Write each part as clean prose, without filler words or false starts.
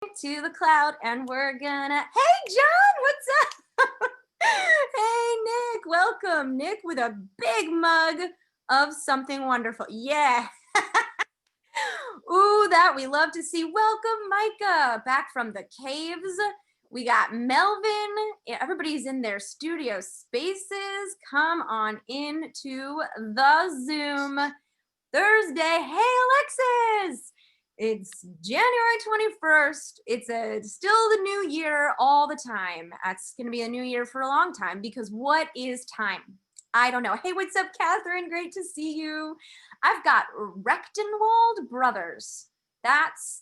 to the cloud and we're gonna, hey John, what's up? Hey Nick, welcome. Nick with a big mug of something wonderful. Yeah. Ooh, that we love to see. Welcome Micah back from the caves. We got Melvin. Everybody's in their studio spaces. Come on into the Zoom Thursday. Hey Alexis, it's January 21st. It's still the new year all the time. It's going to be a new year for a long time because what is time? I don't know. Hey, what's up, Catherine? Great to see you. I've got Rechtenwald Brothers.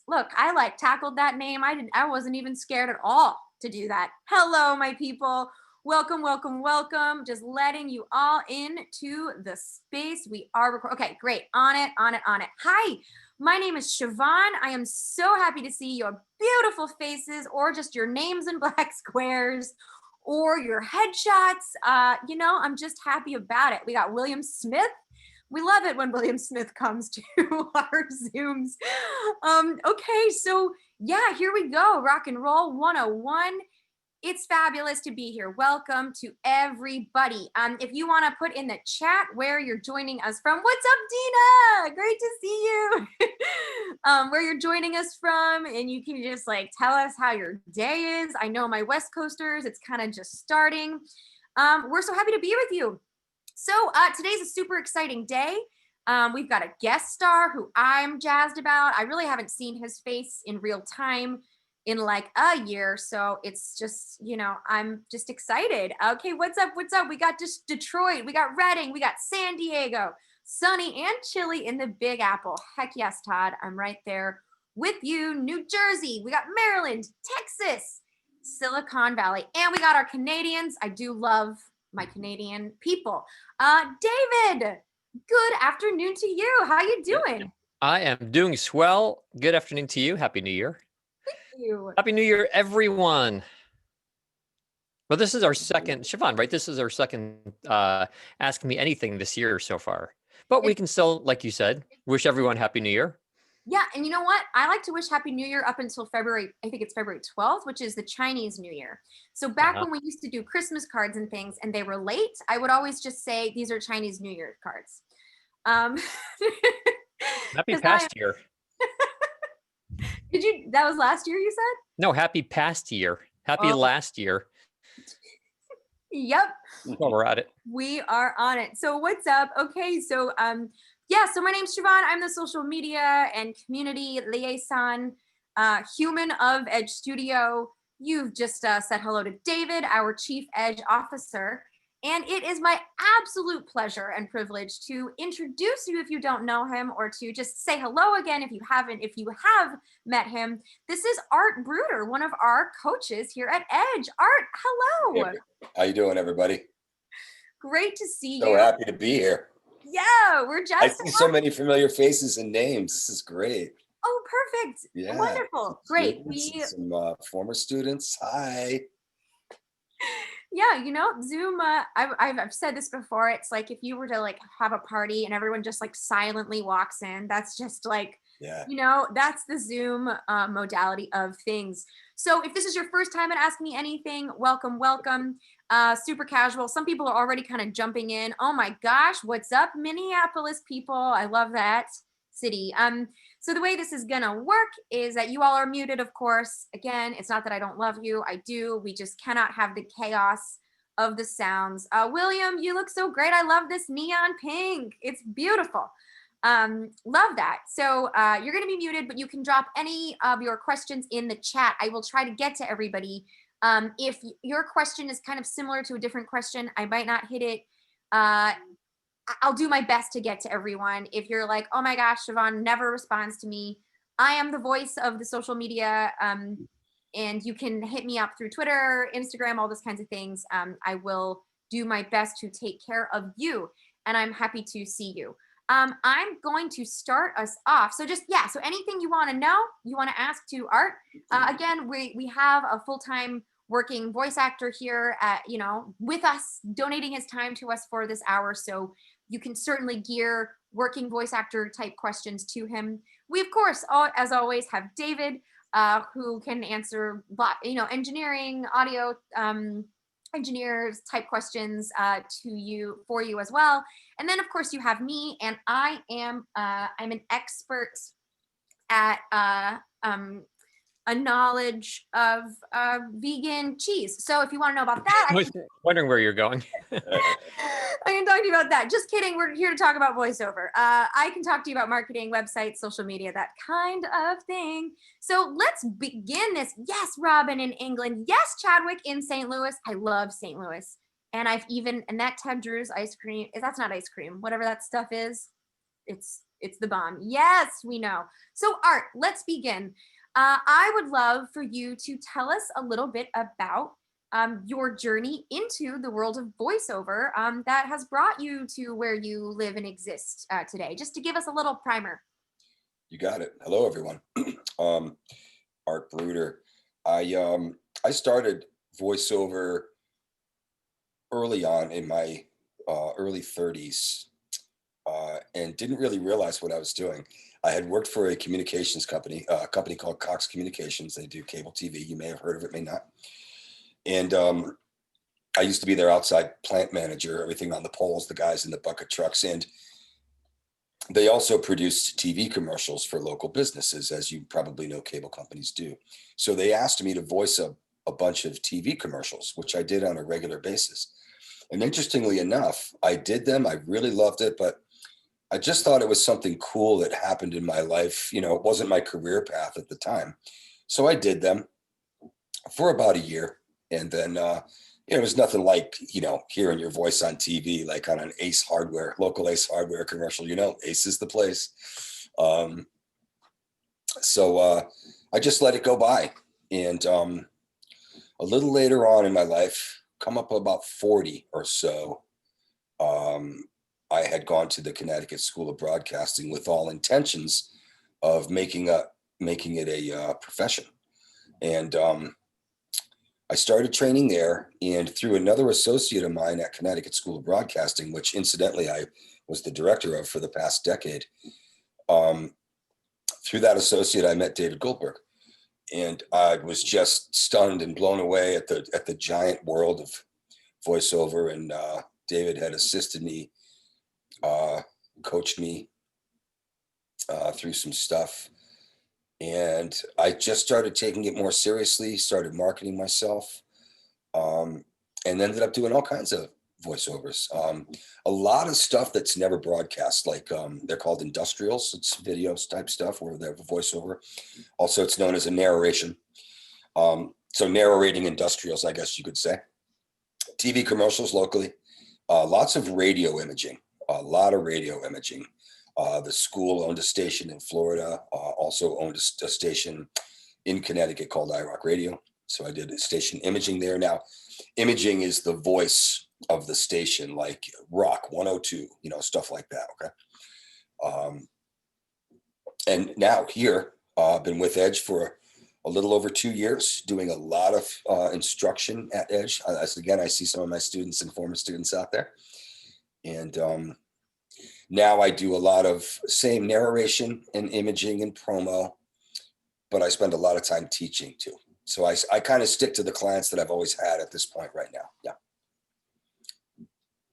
Look, I tackled that name. I wasn't even scared at all to do that. Hello, my people. Welcome, welcome, welcome. Just letting you all into the space. We are recording. Okay, great. On it. Hi, my name is Siobhan. I am so happy to see your beautiful faces or just your names in black squares or your headshots. I'm just happy about it. We got William Smith. We love it when William Smith comes to our Zooms. Okay, so yeah, here we go. Rock and Roll 101. It's fabulous to be here. Welcome to everybody. If you want to put in the chat where you're joining us from. What's up, Dina? Great to see you. Where you're joining us from, and you can just tell us how your day is. I know my West Coasters, it's kind of just starting. We're so happy to be with you. So today's a super exciting day. We've got a guest star who I'm jazzed about. I really haven't seen his face in real time in a year. So it's just, I'm just excited. Okay, what's up? We got just Detroit, we got Reading, we got San Diego, sunny and chilly in the Big Apple. Heck yes, Todd, I'm right there with you. New Jersey, we got Maryland, Texas, Silicon Valley, and we got our Canadians. I do love my Canadian people. David, good afternoon to you. How you doing? I am doing swell. Good afternoon to you. Happy New Year. You. Happy New Year, everyone. Well, this is our second, Siobhan, right? This is our second Ask Me Anything this year so far. But we can still, like you said, wish everyone Happy New Year. Yeah, and you know what? I like to wish Happy New Year up until February, I think it's February 12th, which is the Chinese New Year. So back when we used to do Christmas cards and things and they were late, I would always just say, these are Chinese New Year cards. Happy past year. That was last year you said? No, happy past year. Happy last year. Yep. Well, we're at it. We are on it. So what's up? Okay, so yeah, so my name's Siobhan. I'm the social media and community liaison, human of Edge Studio. You've just said hello to David, our Chief Edge Officer. And it is my absolute pleasure and privilege to introduce you if you don't know him, or to just say hello again if you haven't, if you have met him. This is Art Bruder, one of our coaches here at Edge. Art, hello. Hey, how you doing, everybody? Great to see you. So happy to be here. Yeah, we're just. I see so many familiar faces and names. This is great. Oh, perfect. Yeah. Wonderful. Great. Some former students. Hi. Yeah, Zoom, I've said this before. It's like if you were to have a party and everyone just silently walks in, that's just that's the Zoom modality of things. So if this is your first time at Ask Me Anything, welcome, welcome. Super casual. Some people are already kind of jumping in. Oh my gosh, what's up, Minneapolis people? I love that city. So the way this is gonna work is that you all are muted, of course. Again, it's not that I don't love you. I do. We just cannot have the chaos of the sounds. William, you look so great. I love this neon pink. It's beautiful. Love that. So you're gonna be muted, but you can drop any of your questions in the chat. I will try to get to everybody. If your question is kind of similar to a different question, I might not hit it. I'll do my best to get to everyone. If you're like, oh my gosh, Siobhan never responds to me, I am the voice of the social media, and you can hit me up through Twitter, Instagram, all those kinds of things. I will do my best to take care of you, and I'm happy to see you. I'm going to start us off. So so anything you want to know, you want to ask to Art. Again, we have a full-time working voice actor here at, with us, donating his time to us for this hour. So you can certainly gear working voice actor type questions to him. We, of course, as always, have David. who can answer, engineering, audio engineers type questions for you as well. And then of course you have me, and I'm an expert at a knowledge of vegan cheese. So if you want to know about that, I was wondering where you're going. I can talk to you about that. Just kidding. We're here to talk about voiceover. I can talk to you about marketing, websites, social media, that kind of thing. So let's begin this. Yes, Robin in England. Yes, Chadwick in St. Louis. I love St. Louis. And that Ted Drew's ice cream. That's not ice cream. Whatever that stuff is, it's the bomb. Yes, we know. So Art, let's begin. I would love for you to tell us a little bit about your journey into the world of voiceover that has brought you to where you live and exist today, just to give us a little primer. You got it. Hello, everyone. Art Bruder. I started voiceover early on in my early 30s and didn't really realize what I was doing. I had worked for a communications company, a company called Cox Communications. They do cable TV. You may have heard of it, may not. And I used to be their outside plant manager, everything on the poles, the guys in the bucket trucks. And they also produced TV commercials for local businesses, as you probably know cable companies do. So they asked me to voice a bunch of TV commercials, which I did on a regular basis. And interestingly enough, I did them. I really loved it, but I just thought it was something cool that happened in my life. It wasn't my career path at the time. So I did them for about a year. And then, it was nothing like, hearing your voice on TV, like on an local Ace Hardware commercial, Ace is the place. So I just let it go by. And a little later on in my life, come up about 40 or so, I had gone to the Connecticut School of Broadcasting with all intentions of making it a profession. And I started training there, and through another associate of mine at Connecticut School of Broadcasting, which incidentally I was the director of for the past decade, through that associate I met David Goldberg, and I was just stunned and blown away at the giant world of voiceover. And David had assisted me, coached me through some stuff. And I just started taking it more seriously, started marketing myself, and ended up doing all kinds of voiceovers. A lot of stuff that's never broadcast, like they're called industrials. It's videos type stuff where they have a voiceover. Also, it's known as a narration. So narrating industrials, I guess you could say. TV commercials locally, lots of radio imaging, a lot of radio imaging. The school owned a station in Florida, also owned a station in Connecticut called iRock Radio. So I did station imaging there. Now, imaging is the voice of the station, like Rock 102, stuff like that. Okay. And now here, I've been with Edge for a little over 2 years, doing a lot of instruction at Edge. Again, I see some of my students and former students out there. And now I do a lot of same narration and imaging and promo, but I spend a lot of time teaching too. So I kind of stick to the clients that I've always had at this point right now. Yeah.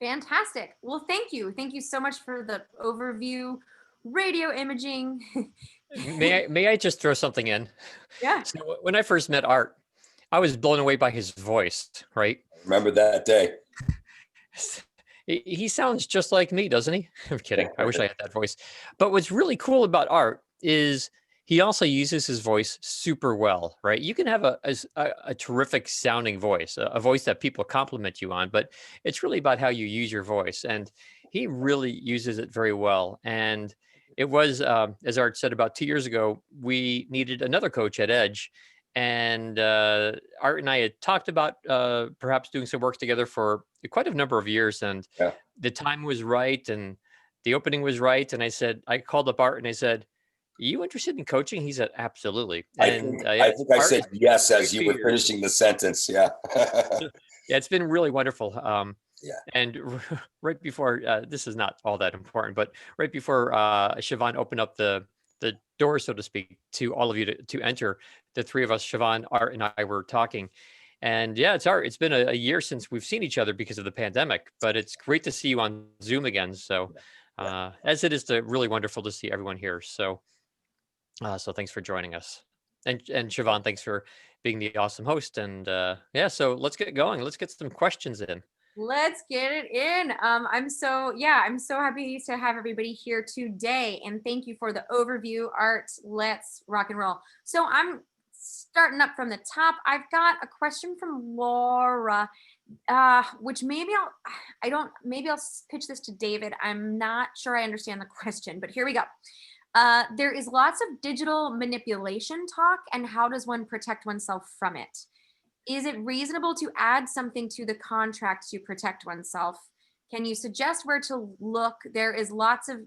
Fantastic. Well, thank you. Thank you so much for the overview. Radio imaging. May I just throw something in? Yeah. So when I first met Art, I was blown away by his voice, right? Remember that day. He sounds just like me, doesn't he? I'm kidding. I wish I had that voice. But what's really cool about Art is he also uses his voice super well, right? You can have a terrific sounding voice, a voice that people compliment you on, but it's really about how you use your voice. And he really uses it very well. And it was, as Art said, about 2 years ago, we needed another coach at Edge. And Art and I had talked about perhaps doing some work together for quite a number of years. And Yeah. the time was right and the opening was right. And I called up Art and I said, "Are you interested in coaching?" He said, "Absolutely." And I think I said yes as you were finishing the sentence. Yeah. Yeah, it's been really wonderful. Yeah. And right before, this is not all that important, but right before Siobhan opened up the the door, so to speak, to all of you to enter. The three of us, Siobhan, Art, and I were talking. And yeah, it's been a year since we've seen each other because of the pandemic, but it's great to see you on Zoom again. So as it is really wonderful to see everyone here. So so thanks for joining us. And Siobhan, thanks for being the awesome host. And yeah, so let's get going. Let's get some questions in. Let's get it in. I'm so happy to have everybody here today, and thank you for the overview, Art. Let's rock and roll. So I'm starting up from the top. I've got a question from Laura, which maybe I'll pitch this to David. I'm not sure I understand the question, but here we go. There is lots of digital manipulation talk, and how does one protect oneself from it? Is it reasonable to add something to the contract to protect oneself? Can you suggest where to look? There is lots of,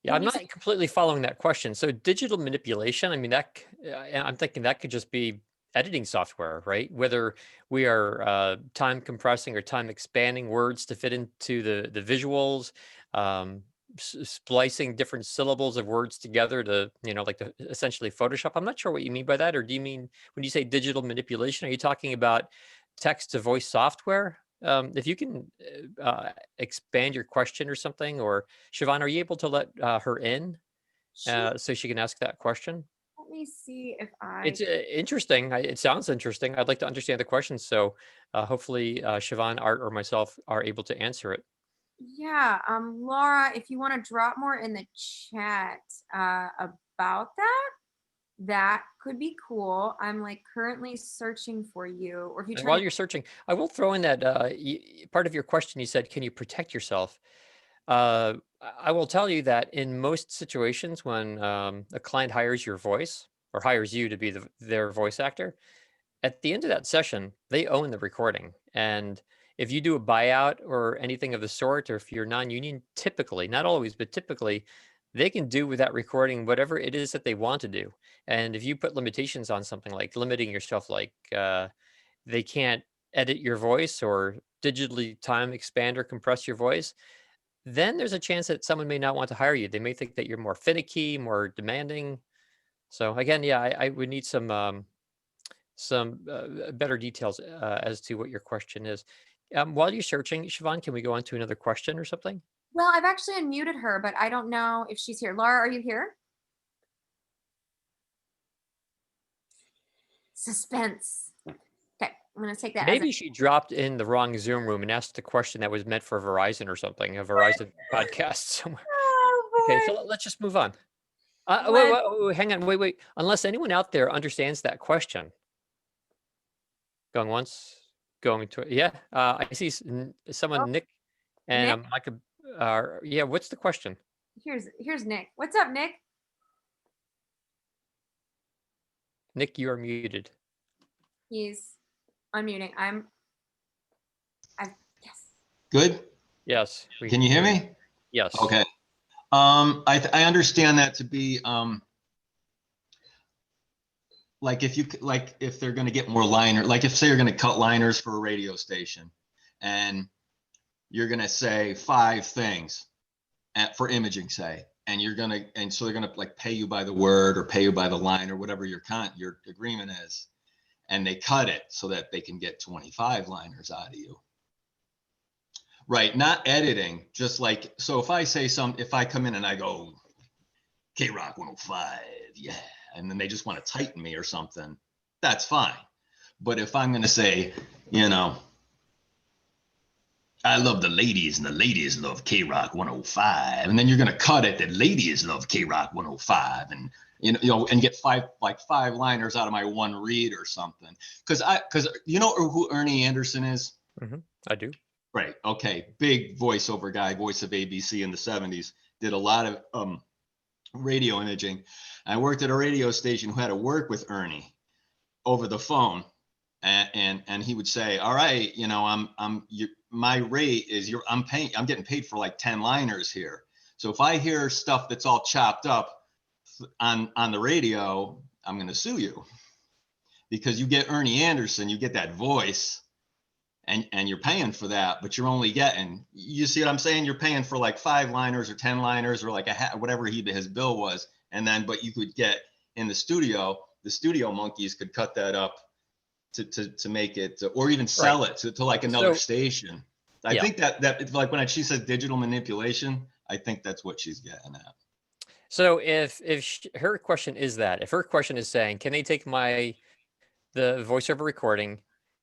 I'm not completely following that question. So digital manipulation, I mean, I'm thinking that could just be editing software, right? Whether we are time compressing or time expanding words to fit into the visuals, splicing different syllables of words together to, like essentially Photoshop. I'm not sure what you mean by that. Or do you mean, when you say digital manipulation, are you talking about text to voice software? If you can expand your question or something, or Siobhan, are you able to let her in so she can ask that question? Let me see if It's interesting. It sounds interesting. I'd like to understand the question. So hopefully Siobhan, Art, or myself are able to answer it. Yeah, Laura, if you want to drop more in the chat about that could be cool. I'm like currently searching for you. Or if you And while you're searching, I will throw in that part of your question. You said, "Can you protect yourself?" I will tell you that in most situations, when a client hires your voice or hires you to be their voice actor, at the end of that session, they own the recording. And if you do a buyout or anything of the sort, or if you're non-union, typically, not always, but typically, they can do with that recording whatever it is that they want to do. And if you put limitations on something, like limiting yourself, like they can't edit your voice or digitally time expand or compress your voice, then there's a chance that someone may not want to hire you. They may think that you're more finicky, more demanding. So again, yeah, I would need some better details as to what your question is. While you're searching, Siobhan, can we go on to another question or something? Well, I've actually unmuted her, but I don't know if she's here. Laura, are you here? Suspense. Okay, I'm going to take that. Maybe she dropped in the wrong Zoom room and asked a question that was meant for Verizon or something, a Verizon podcast somewhere. Oh, Okay, so let's just move on. Wait, hang on, wait. Unless anyone out there understands that question. Going once, going to, yeah. I see someone, Nick, and Nick? Micah. Yeah, what's the question? Here's Nick. What's up, Nick? Nick, you are muted. He's unmuting. Yes. Good. Yes. Can you hear me? Yes. Okay. I understand that to be like if they're going to get more liner, like if say you're going to cut liners for a radio station, and you're going to say 5 things for imaging, say, and so they're going to like pay you by the word or pay you by the line or whatever your agreement is, and they cut it so that they can get 25 liners out of you. Right, not editing, just like, so if I come in and I go, K-Rock 105, yeah, and then they just want to tighten me or something, that's fine. But if I'm going to say, I love the ladies and the ladies love K-Rock 105, and then you're going to cut it that ladies love K-Rock 105, and and get five liners out of my one read or something. Because you know who Ernie Anderson is? Mm-hmm. I do. Right. Okay. Big voiceover guy, voice of ABC in the 70s, did a lot of radio imaging. I worked at a radio station who had to work with Ernie over the phone. And he would say, all right, my rate is I'm getting paid for like 10 liners here. So if I hear stuff that's all chopped up on the radio, I'm going to sue you, because you get Ernie Anderson, you get that voice. and you're paying for that, but you're only getting, you see what I'm saying? You're paying for like 5 liners or 10 liners or like whatever his bill was. And then, but you could get in the studio monkeys could cut that up to make it, or even sell it to like another station. I think that like when she says digital manipulation, I think that's what she's getting at. So if her question is that, if her question is saying, can they take the voiceover recording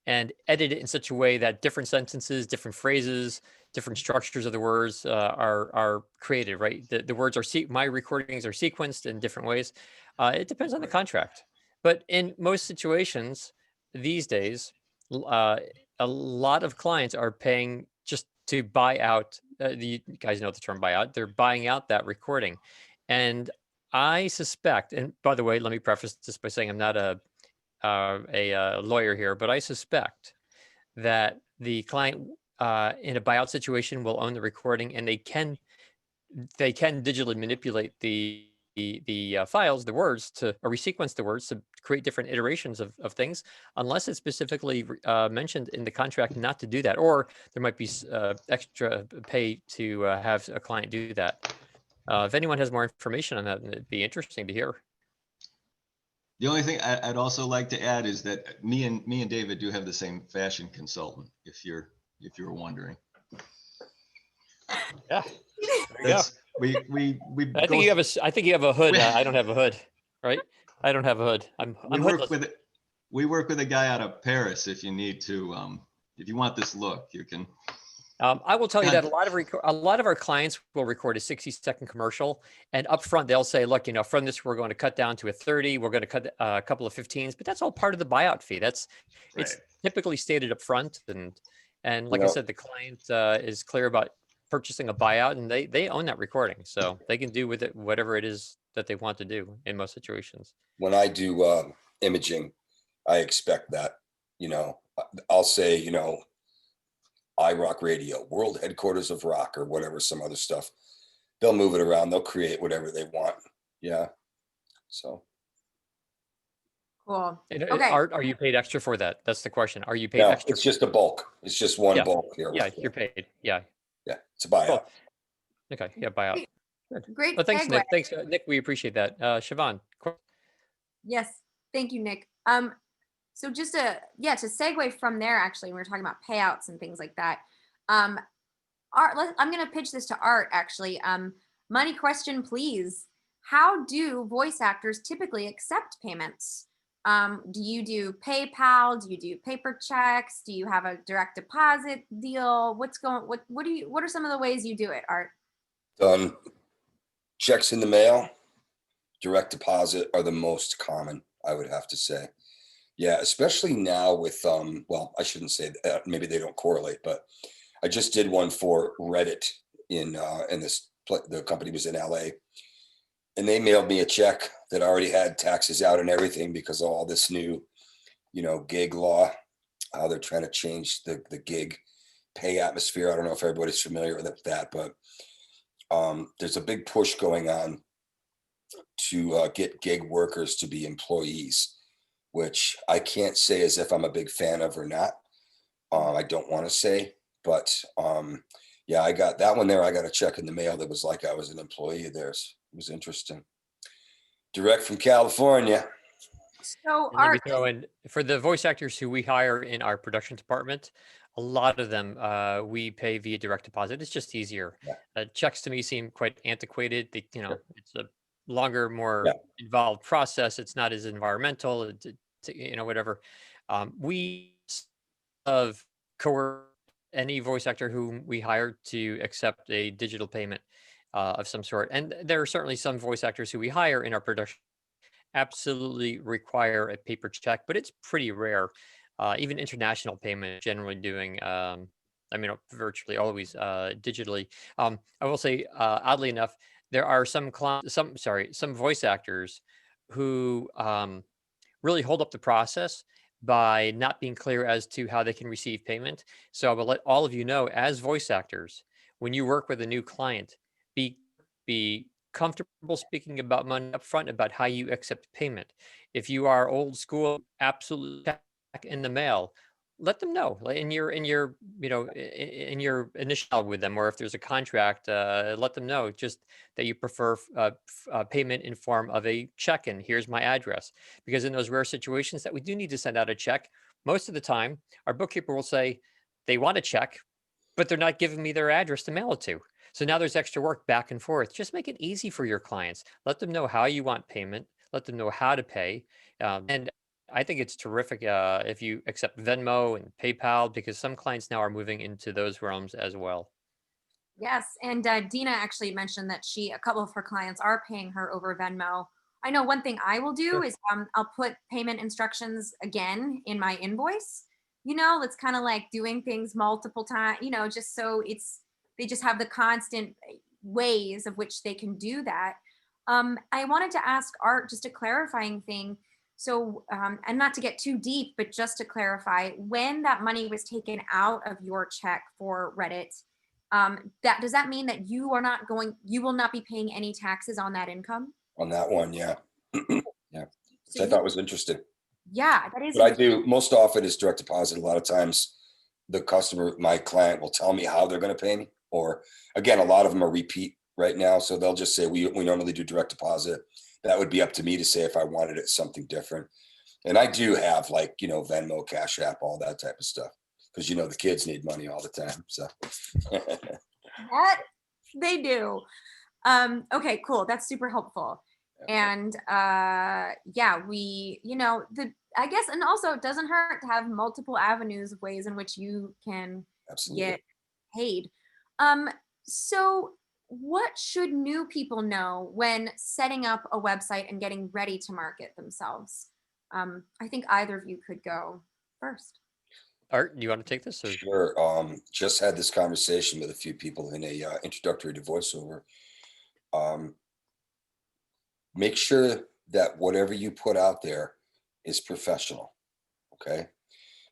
and edit it in such a way that different sentences, different phrases, different structures of the words are created, right? The words are, my recordings are sequenced in different ways. It depends on the contract. But in most situations these days, a lot of clients are paying just to buy out, you guys know the term buyout, they're buying out that recording. And I suspect, and by the way, let me preface this by saying I'm not a lawyer here, but I suspect that the client in a buyout situation will own the recording, and they can digitally manipulate the files, the words, to or resequence the words to create different iterations of things, unless it's specifically mentioned in the contract not to do that, or there might be extra pay to have a client do that. If anyone has more information on that, it'd be interesting to hear. The only thing I'd also like to add is that me and David do have the same fashion consultant, if you're wondering. Yeah. There you go. We I think you have a hood. I don't have a hood, right? I don't have a hood. I'm hoodless. We work with a guy out of Paris. If you need to, if you want this look, you can. I will tell you that a lot of our clients will record a 60-second commercial, and up front they'll say, look, from this we're going to cut down to a 30, we're going to cut a couple of 15s, but that's all part of the buyout fee. It's typically stated up front, and like I said, the client is clear about purchasing a buyout, and they own that recording, so they can do with it whatever it is that they want to do in most situations. When I do imaging, I expect that, I'll say, iRock Radio, World Headquarters of Rock, or whatever, some other stuff. They'll move it around. They'll create whatever they want. Yeah. So. Cool. And, okay. Art, are you paid extra for that? That's the question. Are you paid No, extra? it's just a bulk. It's just one bulk here. Yeah, you're paid. Yeah. Yeah, it's a buyout. Cool. Okay. Yeah, buyout. Great. Well, thanks, segue. Nick. Thanks, Nick. We appreciate that. Siobhan. Yes. Thank you, Nick. So just to segue from there, actually, when we're talking about payouts and things like that, Art, I'm going to pitch this to Art, actually. Money question, please. How do voice actors typically accept payments? Do you do PayPal? Do you do paper checks? Do you have a direct deposit deal? What are some of the ways you do it, Art? Done. Checks in the mail, direct deposit are the most common, I would have to say. Yeah, especially now with well, I shouldn't say that, maybe they don't correlate, but I just did one for Reddit in the company was in LA, and they mailed me a check that already had taxes out and everything because of all this new, gig law, how they're trying to change the gig pay atmosphere. I don't know if everybody's familiar with that, but there's a big push going on to get gig workers to be employees, which I can't say as if I'm a big fan of or not. I don't want to say, but yeah, I got that one there. I got a check in the mail that was like I was an employee of theirs. It was interesting. Direct from California. So And let me throw in, for the voice actors who we hire in our production department, a lot of them we pay via direct deposit. It's just easier. Yeah. Checks to me seem quite antiquated. It's a longer, more involved process. It's not as environmental. Whatever. We of coerce any voice actor whom we hire to accept a digital payment of some sort. And there are certainly some voice actors who we hire in our production absolutely require a paper check, but it's pretty rare. Even international payment generally doing, virtually always digitally. I will say, oddly enough, there are some voice actors who really hold up the process by not being clear as to how they can receive payment. So I will let all of you know, as voice actors, when you work with a new client, be comfortable speaking about money up front, about how you accept payment. If you are old school, absolutely check in the mail, let them know in your in your initial with them, or if there's a contract, let them know just that you prefer payment in form of a check, and here's my address. Because in those rare situations that we do need to send out a check, most of the time our bookkeeper will say they want a check, but they're not giving me their address to mail it to. So now there's extra work back and forth. Just make it easy for your clients. Let them know how you want payment. Let them know how to pay. And I think it's terrific if you accept Venmo and PayPal, because some clients now are moving into those realms as well. Yes, and Dina actually mentioned that a couple of her clients are paying her over Venmo. I know one thing I will do Sure. is I'll put payment instructions again in my invoice. It's kind of like doing things multiple times, just so they just have the constant ways of which they can do that. I wanted to ask Art just a clarifying thing. So, and not to get too deep, but just to clarify, when that money was taken out of your check for Reddit, does that mean that you will not be paying any taxes on that income? On that one, yeah. Yeah, which So I thought was interesting. yeah, that is. What I do most often is direct deposit. A lot of times the customer, my client, will tell me how they're going to pay me. Or again, a lot of them are repeat right now. So they'll just say, we normally do direct deposit. That would be up to me to say if I wanted it something different. And I do have Venmo, Cash App, all that type of stuff. Because the kids need money all the time. So That they do. Okay, cool. That's super helpful. And yeah, I guess, and also it doesn't hurt to have multiple avenues of ways in which you can absolutely. get paid. So what should new people know when setting up a website and getting ready to market themselves? I think either of you could go first. Art, do you want to take this? Or? Sure. Just had this conversation with a few people in a introductory to voiceover. Make sure that whatever you put out there is professional. Okay.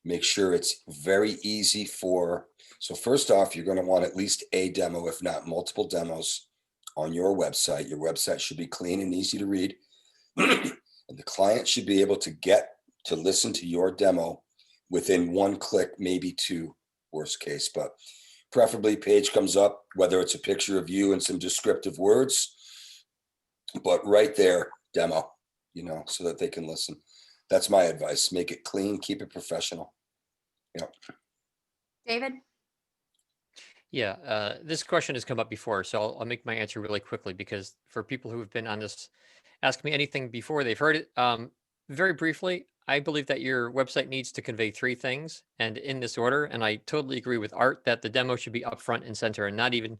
Make sure it's very easy so first off, you're going to want at least a demo, if not multiple demos on your website. Your website should be clean and easy to read. And the client should be able to get to listen to your demo within one click, maybe two, worst case, but preferably page comes up, whether it's a picture of you and some descriptive words, but right there, demo, so that they can listen. That's my advice. Make it clean, keep it professional. Yeah. David? Yeah, this question has come up before, so I'll make my answer really quickly, because for people who have been on this Ask Me Anything before, they've heard it. Very briefly, I believe that your website needs to convey three things, and in this order. And I totally agree with Art that the demo should be up front and center, and not even,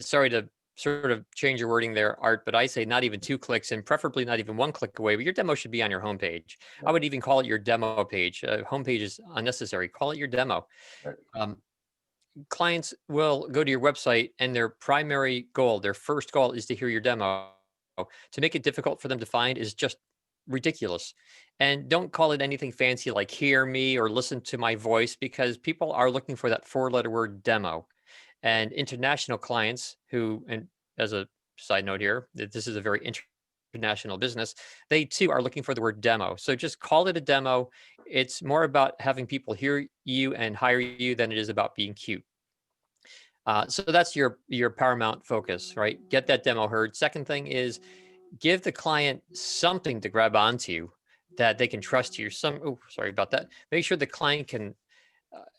sorry to sort of change your wording there, Art, but I say not even 2 clicks, and preferably not even 1 click away, but your demo should be on your homepage. I would even call it your demo page. Homepage is unnecessary. Call it your demo. Right. Clients will go to your website, and their primary goal, their first goal, is to hear your demo. To make it difficult for them to find is just ridiculous. And don't call it anything fancy like hear me or listen to my voice, because people are looking for that 4-letter word demo. And international clients who, and as a side note here, this is a very international business, they too are looking for the word demo. So just call it a demo. It's more about having people hear you and hire you than it is about being cute. So that's your paramount focus, right? Get that demo heard. Second thing is give the client something to grab onto that they can trust you. Sorry about that. Make sure the client can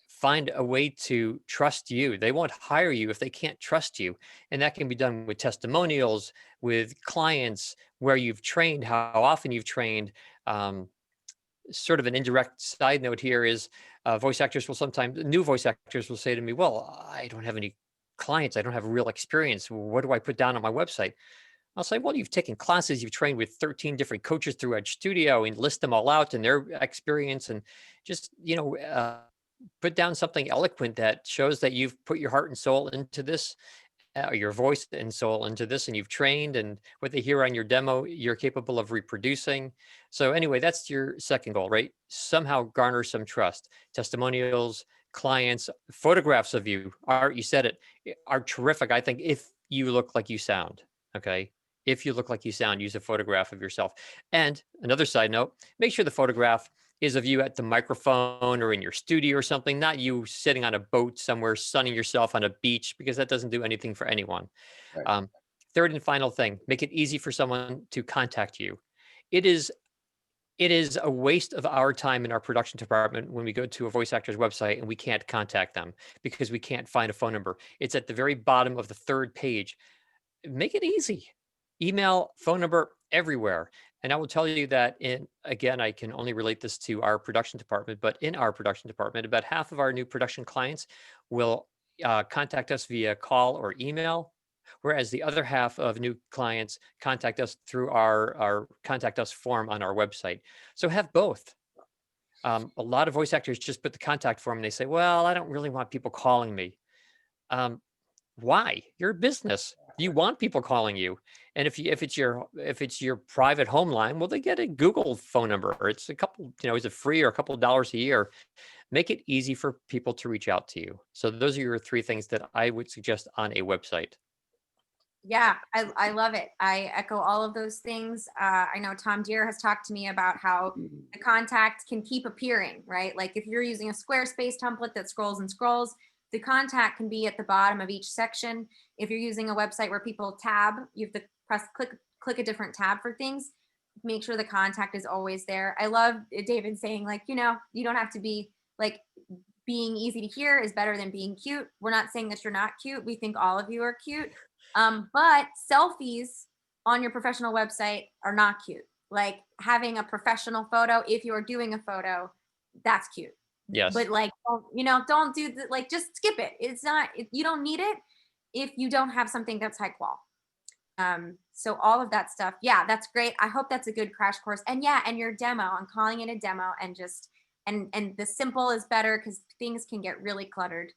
find a way to trust you. They won't hire you if they can't trust you. And that can be done with testimonials, with clients, where you've trained, how often you've trained. Sort of an indirect side note here is new voice actors will say to me, well, I don't have any clients. I don't have real experience. What do I put down on my website? I'll say, well, you've taken classes, you've trained with 13 different coaches through Edge Studio, and list them all out and their experience, and just, put down something eloquent that shows that you've put your heart and soul into this, your voice and soul into this, and you've trained, and what they hear on your demo, you're capable of reproducing. So anyway, that's your second goal, right? Somehow garner some trust. Testimonials, clients, photographs of you, Art, you said it, are terrific. I think if you look like you sound, okay? If you look like you sound, use a photograph of yourself. And another side note, make sure the photograph is of you at the microphone or in your studio or something, not you sitting on a boat somewhere, sunning yourself on a beach, because that doesn't do anything for anyone. Right. Third and final thing, make it easy for someone to contact you. It is a waste of our time in our production department when we go to a voice actor's website and we can't contact them because we can't find a phone number. It's at the very bottom of the third page. Make it easy. Email, phone number, everywhere. And I will tell you that again, I can only relate this to our production department, but in our production department, about half of our new production clients will contact us via call or email, whereas the other half of new clients contact us through our contact us form on our website. So have both. A lot of voice actors just put the contact form and they say, well, I don't really want people calling me. Why? You're a business. You want people calling you. And if it's your private home line, well, they get a Google phone number, or it's a couple, is it free or a couple of dollars a year? Make it easy for people to reach out to you. So those are your 3 things that I would suggest on a website. Yeah, I love it. I echo all of those things. I know Tom Deere has talked to me about how the contact can keep appearing, right? Like if you're using a Squarespace template that scrolls and scrolls, the contact can be at the bottom of each section. If you're using a website where people tab, you have to click a different tab for things. Make sure the contact is always there. I love David saying, like, you don't have to be like, being easy to hear is better than being cute. We're not saying that you're not cute. We think all of you are cute. But selfies on your professional website are not cute. Like having a professional photo, if you're doing a photo, that's cute. Yes. But like, don't do just skip it. It's not, you don't need it if you don't have something that's high qual. So all of that stuff. Yeah, that's great. I hope that's a good crash course. And yeah, and your demo, I'm calling it a demo, and just, and the simple is better because things can get really cluttered.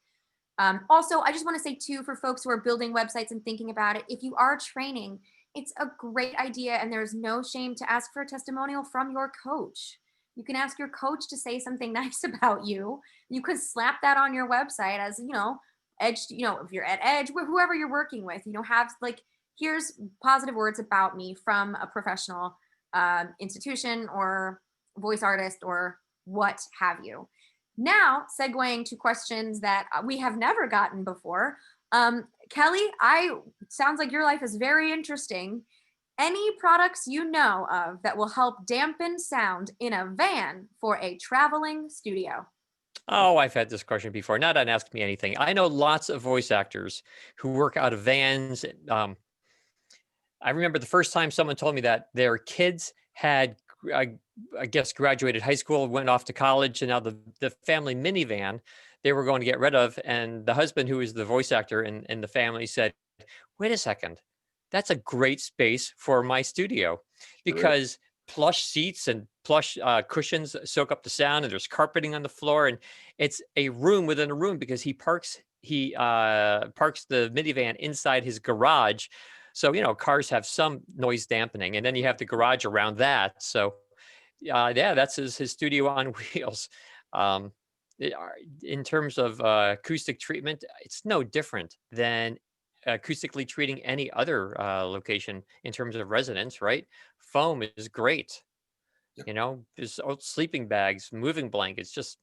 Also, I just want to say too, for folks who are building websites and thinking about it, if you are training, it's a great idea, and there's no shame to ask for a testimonial from your coach. You can ask your coach to say something nice about you. You could slap that on your website as, Edge, if you're at Edge, whoever you're working with, have like, here's positive words about me from a professional institution or voice artist or what have you. Now, segueing to questions that we have never gotten before. Kelly, sounds like your life is very interesting. Any products you know of that will help dampen sound in a van for a traveling studio? Oh, I've had this question before. Not on Ask Me Anything. I know lots of voice actors who work out of vans. I remember the first time someone told me that their kids had, I guess, graduated high school, went off to college, and now the family minivan they were going to get rid of. And the husband, who is the voice actor in the family, said, wait a second, that's a great space for my studio, because plush seats and plush cushions soak up the sound, and there's carpeting on the floor, and it's a room within a room, because he parks the minivan inside his garage. So, cars have some noise dampening, and then you have the garage around that. So, yeah, that's his studio on wheels. In terms of acoustic treatment, it's no different than acoustically treating any other location in terms of residence, right? Foam is great. Yep. There's old sleeping bags, moving blankets, just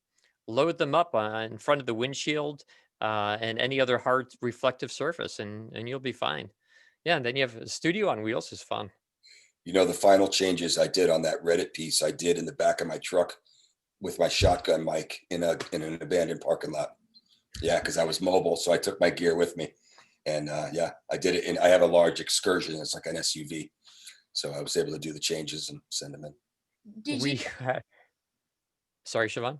load them up in front of the windshield and any other hard reflective surface, and you'll be fine. Yeah, and then you have a studio on wheels is fun. The final changes I did on that Reddit piece, I did in the back of my truck with my shotgun mic in an abandoned parking lot. Yeah, because I was mobile, so I took my gear with me, and yeah, I did it. And I have a large Excursion. It's like an SUV, so I was able to do the changes and send them in. Sorry, Siobhan?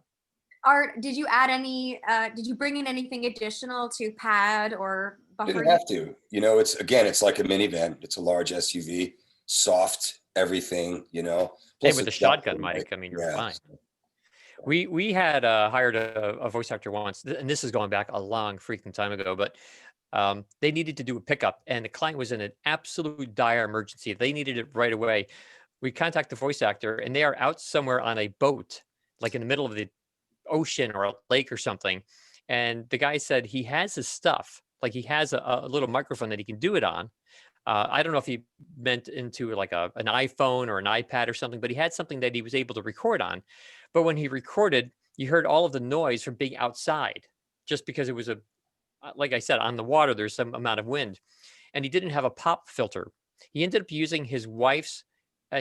Art, did you add any, did you bring in anything additional to pad or buffer? Didn't have to. It's like a minivan. It's a large SUV, soft, everything, Hey, Plus with the it's shotgun right? mic, I mean, you're Yeah. fine. We had hired a voice actor once, and this is going back a long freaking time ago, but they needed to do a pickup, and the client was in an absolute dire emergency. They needed it right away. We contact the voice actor, and they are out somewhere on a boat, like in the middle of the ocean or a lake or something. And the guy said he has his stuff, like he has a little microphone that he can do it on, I don't know if he meant into like an iPhone or an iPad or something, but he had something that he was able to record on. But when he recorded, you heard all of the noise from being outside, just because it was like I said, on the water, there's some amount of wind, and he didn't have a pop filter. He ended up using his wife's.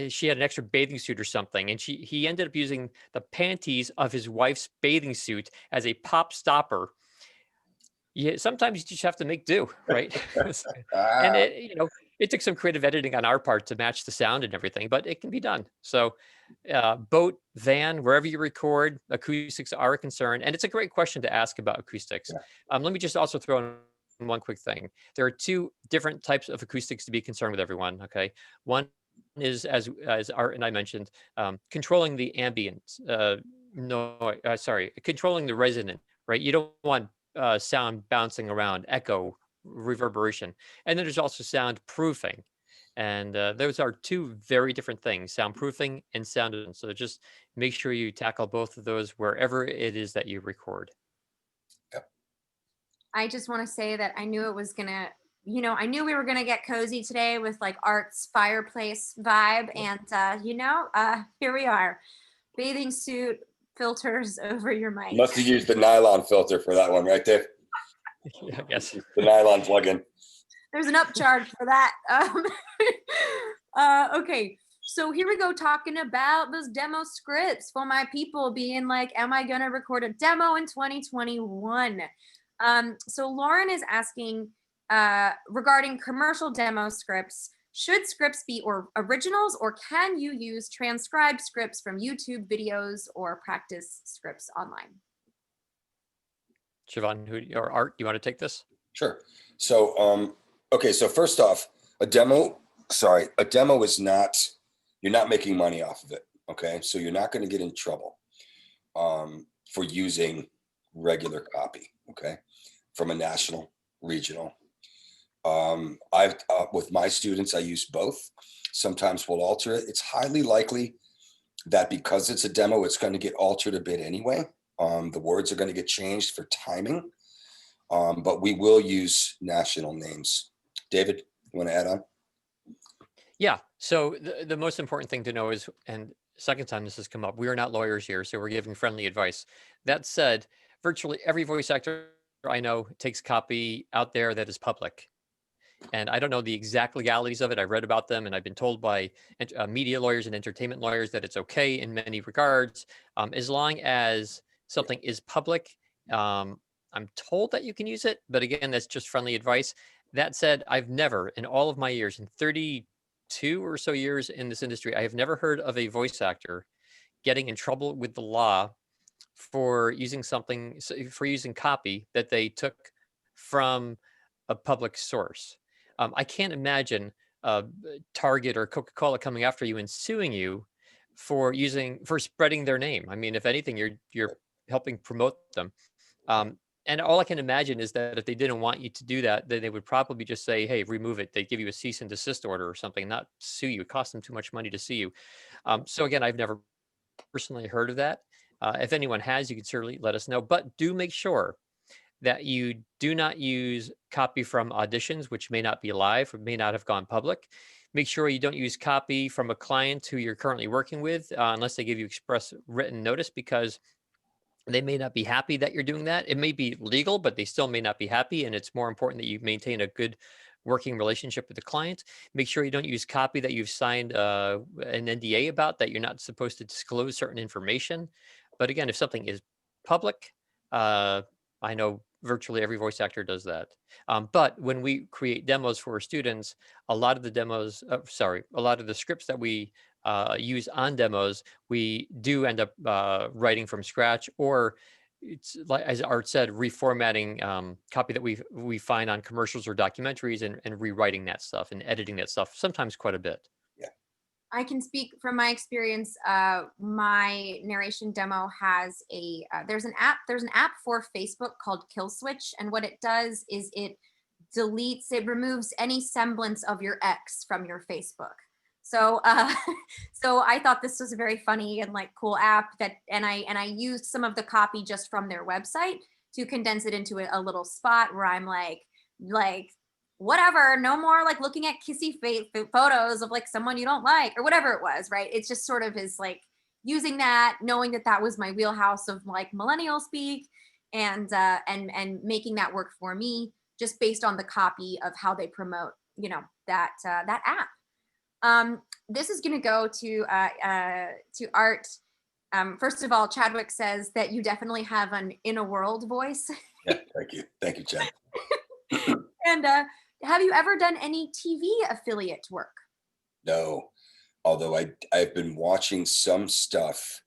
She had an extra bathing suit or something, and he ended up using the panties of his wife's bathing suit as a pop stopper. Yeah, sometimes you just have to make do, right? And Ah, it took some creative editing on our part to match the sound and everything, but it can be done. So, boat, van, wherever you record, acoustics are a concern, and it's a great question to ask about acoustics. yeah. Let me just also throw in one quick thing. There are two different types of acoustics to be concerned with, everyone. Okay, one is as Art and I mentioned, controlling the ambient controlling the resonant. Right, you don't want sound bouncing around, echo, reverberation. And then there's also soundproofing. And those are two very different things, soundproofing and sound. So just make sure you tackle both of those wherever it is that you record. I just want to say that I knew it was gonna, I knew we were gonna get cozy today with like Art's fireplace vibe, and here we are, bathing suit, filters over your mic. Must have used the nylon filter for that one, right, Dave? Yeah, I guess. The nylon plug-in. There's an upcharge for that. Okay, so here we go, talking about those demo scripts for my people being like, am I gonna record a demo in 2021? So Lauren is asking regarding commercial demo scripts, should scripts be originals, or can you use transcribed scripts from YouTube videos or practice scripts online? Siobhan, or Art, you want to take this? Sure. So, okay. So first off, a demo is not, you're not making money off of it. Okay. So you're not going to get in trouble for using regular copy. Okay. From a national, regional. With my students, I use both. Sometimes we'll alter it. It's highly likely that because it's a demo, it's going to get altered a bit anyway. The words are going to get changed for timing, but we will use national names. David, you want to add on? Yeah. So the most important thing to know is, and second time this has come up, we are not lawyers here, so we're giving friendly advice. That said, virtually every voice actor I know takes copy out there that is public. And I don't know the exact legalities of it. I read about them, and I've been told by media lawyers and entertainment lawyers that it's okay in many regards, as long as something is public. I'm told that you can use it, but again, that's just friendly advice. That said, I've never, in all of my years, in 32 or so years in this industry, I have never heard of a voice actor getting in trouble with the law for using copy that they took from a public source. I can't imagine Target or Coca-Cola coming after you and suing you for spreading their name. I mean, if anything, you're helping promote them. And all I can imagine is that if they didn't want you to do that, then they would probably just say, hey, remove it. They'd give you a cease and desist order or something, not sue you. It costs them too much money to sue you. So again, I've never personally heard of that. If anyone has, you can certainly let us know. But do make sure that you do not use copy from auditions, which may not be live or may not have gone public. Make sure you don't use copy from a client who you're currently working with unless they give you express written notice, because they may not be happy that you're doing that. It may be legal, but they still may not be happy. And it's more important that you maintain a good working relationship with the client. Make sure you don't use copy that you've signed an NDA about, that you're not supposed to disclose certain information. But again, if something is public, I know virtually every voice actor does that. But when we create demos for our students, a lot of the scripts that we use on demos, we do end up writing from scratch, or it's like, as Art said, reformatting copy that we find on commercials or documentaries, and rewriting that stuff and editing that stuff, sometimes quite a bit. I can speak from my experience. My narration demo has there's an app for Facebook called Kill Switch, and what it does is it removes any semblance of your ex from your Facebook. So so I thought this was a very funny and like cool app and I used some of the copy just from their website to condense it into a little spot where I'm like whatever, no more like looking at kissy photos of like someone you don't like or whatever it was, right? It's just sort of is like using that, knowing that that was my wheelhouse of like millennial speak, and making that work for me just based on the copy of how they promote, that app. This is going to go to Art. First of all, Chadwick says that you definitely have an inner world voice. Yeah, thank you, Chad. And have you ever done any TV affiliate work? No, although I've been watching some stuff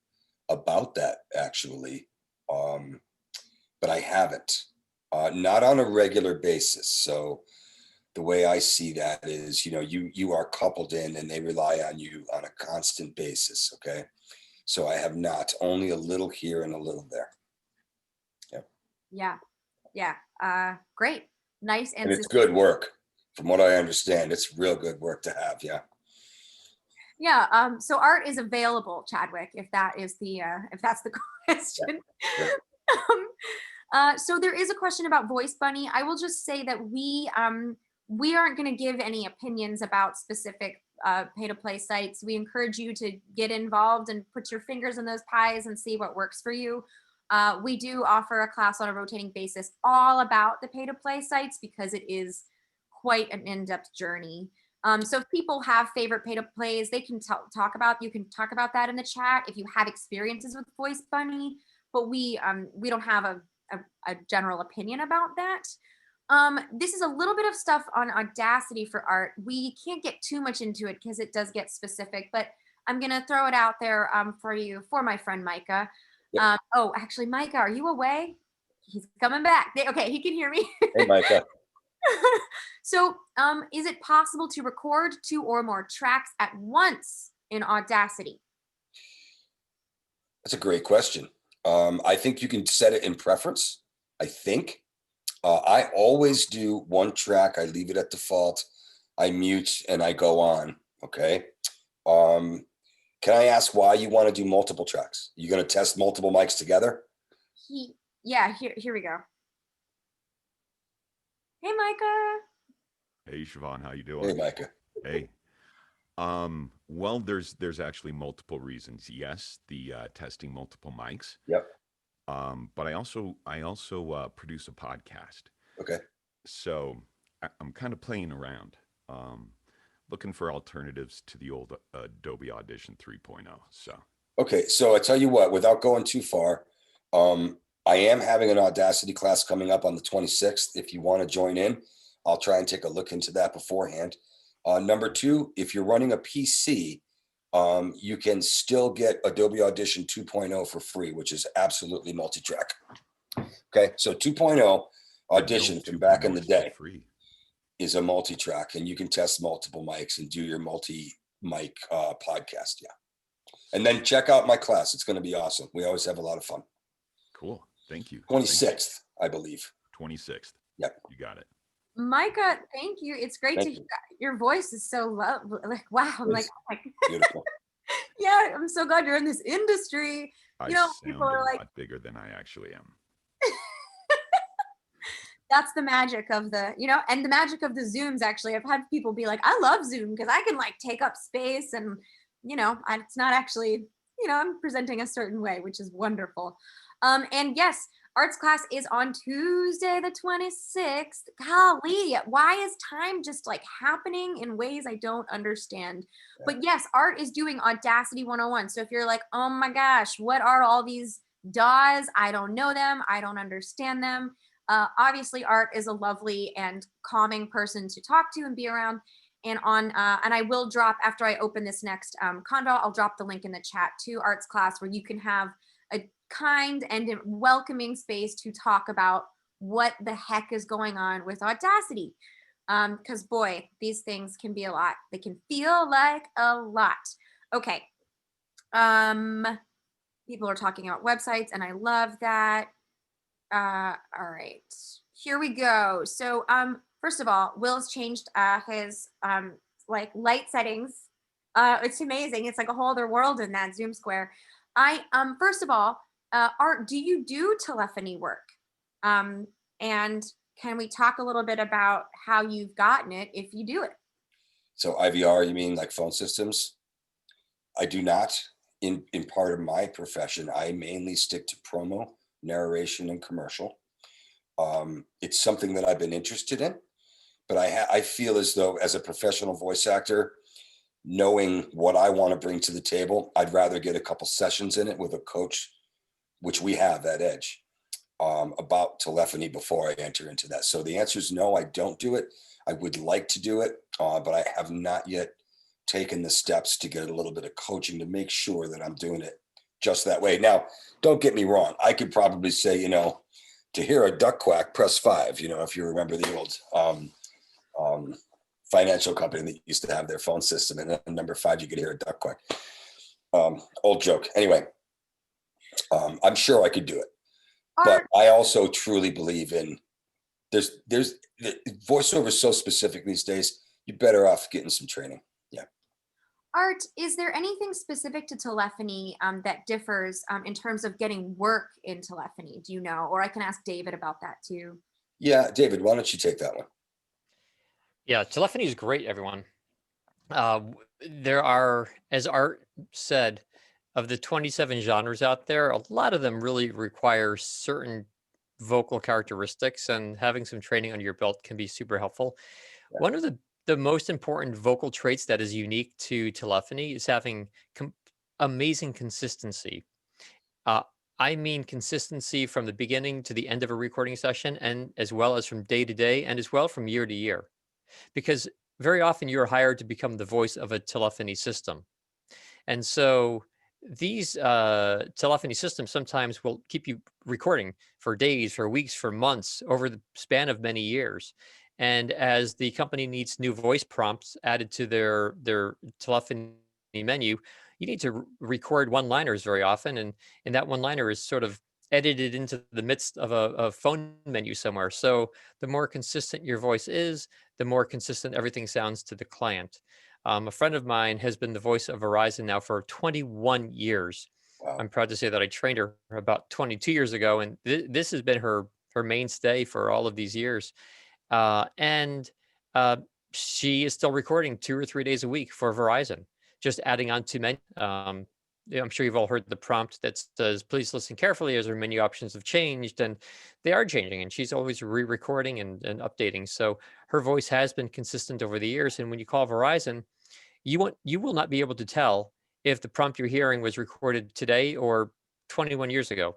about that actually, but I haven't, not on a regular basis. So the way I see that is, you are coupled in and they rely on you on a constant basis. Okay. So I have not, only a little here and a little there. Yeah. Great. Nice. And it's good work. From what I understand, it's real good work to have. Yeah. Yeah. So Art is available, Chadwick, if that's the question. Yeah. So there is a question about Voice Bunny. I will just say that we aren't going to give any opinions about specific pay-to-play sites. We encourage you to get involved and put your fingers in those pies and see what works for you. We do offer a class on a rotating basis all about the pay-to-play sites because it is quite an in-depth journey. So if people have favorite pay-to-plays, they can talk about. You can talk about that in the chat if you have experiences with Voice Bunny. But we don't have a general opinion about that. This is a little bit of stuff on Audacity for Art. We can't get too much into it because it does get specific, but I'm gonna throw it out there for my friend Micah. Yep. Oh, actually, Micah, are you away? He's coming back. Okay, he can hear me. Hey, Micah. So, is it possible to record 2 or more tracks at once in Audacity? That's a great question. I think you can set it in preference. I think. I always do 1 track. I leave it at default. I mute and I go on. Okay. Can I ask why you want to do multiple tracks? You going to test multiple mics together? Yeah. Here we go. Hey, Micah. Hey, Siobhan, how you doing? Hey, Micah. Hey. Well, there's actually multiple reasons. Yes, the testing multiple mics. Yep. But I also produce a podcast. Okay. So I'm kind of playing around, looking for alternatives to the old Adobe Audition 3.0. So. Okay, so I tell you what, without going too far, I am having an Audacity class coming up on the 26th. If you want to join in, I'll try and take a look into that beforehand. Number 2, if you're running a PC, you can still get Adobe Audition 2.0 for free, which is absolutely multi-track. Okay, so 2.0 Audition from back in the day is a multi-track, and you can test multiple mics and do your multi-mic podcast. Yeah. And then check out my class. It's going to be awesome. We always have a lot of fun. Cool. Thank you. 26th, I believe. 26th. Yep. You got it. Micah, thank you. It's great to hear. Your voice is so lovely. Like, wow. I'm like, oh my God. Beautiful. Yeah, I'm so glad you're in this industry. I People sound are a like, lot bigger than I actually am. that's the magic of and the magic of the Zooms. Actually, I've had people be like, I love Zoom because I can like take up space and, it's not actually, I'm presenting a certain way, which is wonderful. And yes, Art's class is on Tuesday, the 26th. Golly, why is time just like happening in ways I don't understand? Yeah. But yes, Art is doing Audacity 101. So if you're like, oh my gosh, what are all these DAWs? I don't know them. I don't understand them. Obviously, Art is a lovely and calming person to talk to and be around. And and I will drop, after I open this next convo, I'll drop the link in the chat to Art's class where you can have a kind and welcoming space to talk about what the heck is going on with Audacity. Because boy, these things can be a lot. They can feel like a lot. Okay. People are talking about websites and I love that. All right, here we go. So first of all, Will's changed his like light settings. It's amazing. It's like a whole other world in that Zoom square. First of all, Art, do you do telephony work? And can we talk a little bit about how you've gotten it if you do it? So IVR, you mean like phone systems? I do not. In part of my profession, I mainly stick to promo, narration, and commercial. It's something that I've been interested in, but I feel as though as a professional voice actor, knowing what I want to bring to the table, I'd rather get a couple sessions in it with a coach, which we have at Edge, about telephony before I enter into that. So the answer is no, I don't do it. I would like to do it, but I have not yet taken the steps to get a little bit of coaching to make sure that I'm doing it just that way. Now, don't get me wrong. I could probably say, to hear a duck quack, press 5, if you remember the old financial company that used to have their phone system, and then number 5, you could hear a duck quack. Old joke. Anyway, I'm sure I could do it. But I also truly believe in there's the voiceover is so specific these days, you're better off getting some training. Yeah. Art, is there anything specific to telephony that differs in terms of getting work in telephony? Do you know? Or I can ask David about that too. Yeah, David, why don't you take that one? Yeah, telephony is great, everyone. There are, as Art said, of the 27 genres out there, a lot of them really require certain vocal characteristics, and having some training under your belt can be super helpful. Yeah. One of the most important vocal traits that is unique to telephony is having amazing consistency. I mean consistency from the beginning to the end of a recording session, and as well as from day to day, and as well from year to year. Because very often you're hired to become the voice of a telephony system. And so these telephony systems sometimes will keep you recording for days, for weeks, for months, over the span of many years. And as the company needs new voice prompts added to their telephony menu, you need to record one-liners very often, and that one-liner is sort of edited into the midst of a phone menu somewhere. So the more consistent your voice is, the more consistent everything sounds to the client. A friend of mine has been the voice of Verizon now for 21 years. Wow. I'm proud to say that I trained her about 22 years ago, and this has been her mainstay for all of these years. And she is still recording 2 or 3 days a week for Verizon, just adding on to menu. I'm sure you've all heard the prompt that says, please listen carefully as our menu options have changed, and they are changing, and she's always re-recording and updating. So her voice has been consistent over the years. And when you call Verizon, you will not be able to tell if the prompt you're hearing was recorded today or 21 years ago,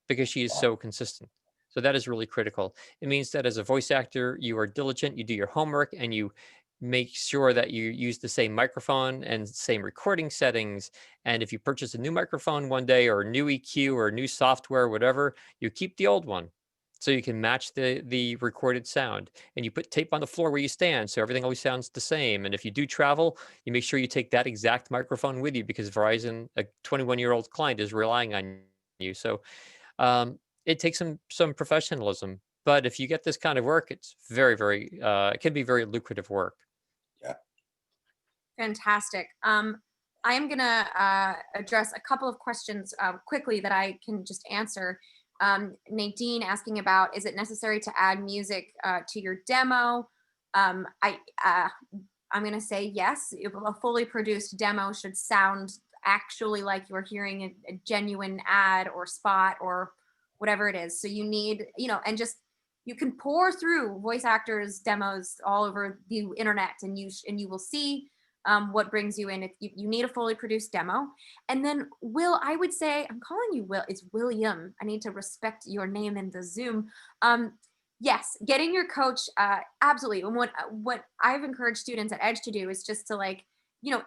because she is so consistent. So that is really critical. It means that as a voice actor, you are diligent, you do your homework, and you make sure that you use the same microphone and same recording settings. And if you purchase a new microphone one day, or a new EQ or new software, whatever, you keep the old one so you can match the recorded sound. And you put tape on the floor where you stand, so everything always sounds the same. And if you do travel, you make sure you take that exact microphone with you, because Verizon, a 21-year-old client, is relying on you. So it takes some professionalism, but if you get this kind of work, it's very, very, it can be very lucrative work. Yeah. Fantastic. I am gonna address a couple of questions quickly that I can just answer. Nadine asking about, is it necessary to add music to your demo? I'm gonna say yes. A fully produced demo should sound actually like you're hearing a genuine ad or spot or whatever it is. So you need, and just, you can pour through voice actors demos all over the internet, and you will see what brings you in. If you need a fully produced demo. And then Will, I would say, I'm calling you Will, it's William. I need to respect your name in the Zoom. Yes, getting your coach, absolutely. And what I've encouraged students at Edge to do is just to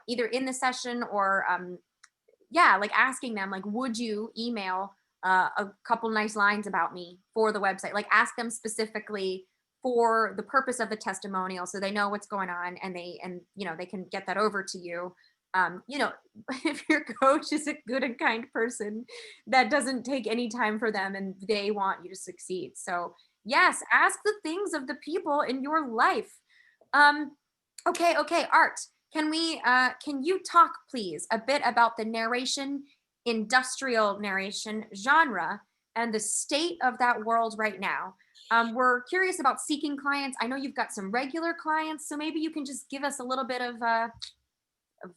either in the session or asking them, would you email a couple nice lines about me for the website? Ask them specifically for the purpose of the testimonial, so they know what's going on, and they can get that over to you. If your coach is a good and kind person, that doesn't take any time for them, and they want you to succeed. So yes, ask the things of the people in your life. Okay, Art, can you talk please a bit about the narration, industrial narration genre, and the state of that world right now? We're curious about seeking clients. I know you've got some regular clients, so maybe you can just give us a little bit of